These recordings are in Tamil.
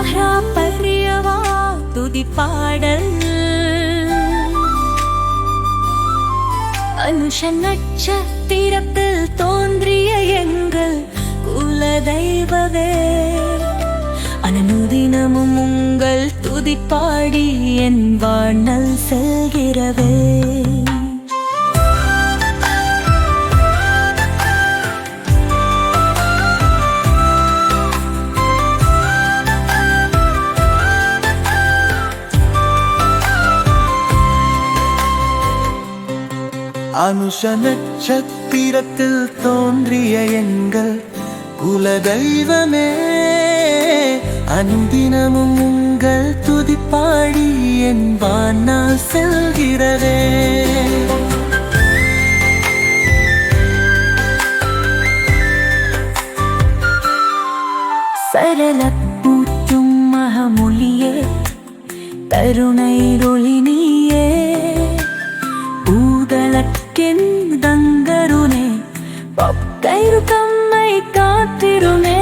சஹ்ரா பரியவா துதி பாடல் அனுஷ நட்சத்திரத்தில் தோன்றிய எங்கள் குலதெய்வவே அனுதினமும் உங்கள் துதி பாடி என் வாழ்நாள் செல்கிறவே. அனுஷ நட்சத்திரத்தில் தோன்றிய எங்கள் குலதெய்வமே அனுதினமும் உங்கள் துதி பாடி என் வாழ்நாள் செல்கிறதே. சரளப்பூற்றும் மகமொழியே கருணை ஒளி நீயே ஊதலக்கெந்தங்கருனே பக்கைரு தம்மை காத்திருமே.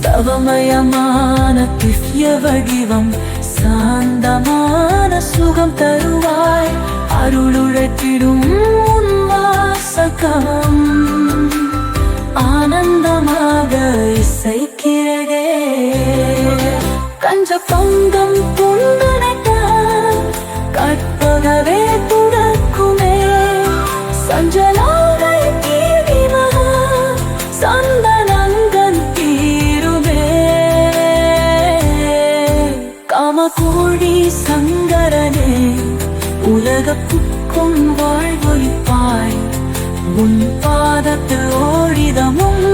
சவமயமான திவ்ய வடிவம் சாந்தமான சுகம் தருவாய் அருளுழைத்திடும் உன் வாசகம் ஆனந்தமாக இசைக்கிறதே. கஞ்ச பொங்கம் புன்னனைத்தான் கற்பகவே துடக்குமே சஞ்சலாகை தீவிமகா சந்தனங்கன் தீருமே. காமகோடி சங்கரனே உலகப்புக்கும் வாழ்வொழிப்பாய் உன் பாதத்தில் ஓடிதமும்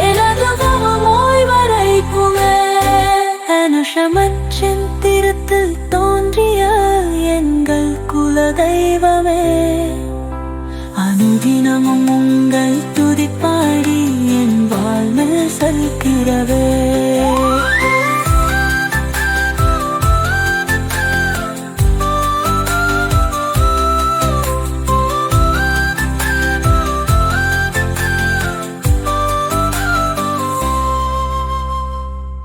எனது மமமோய் வர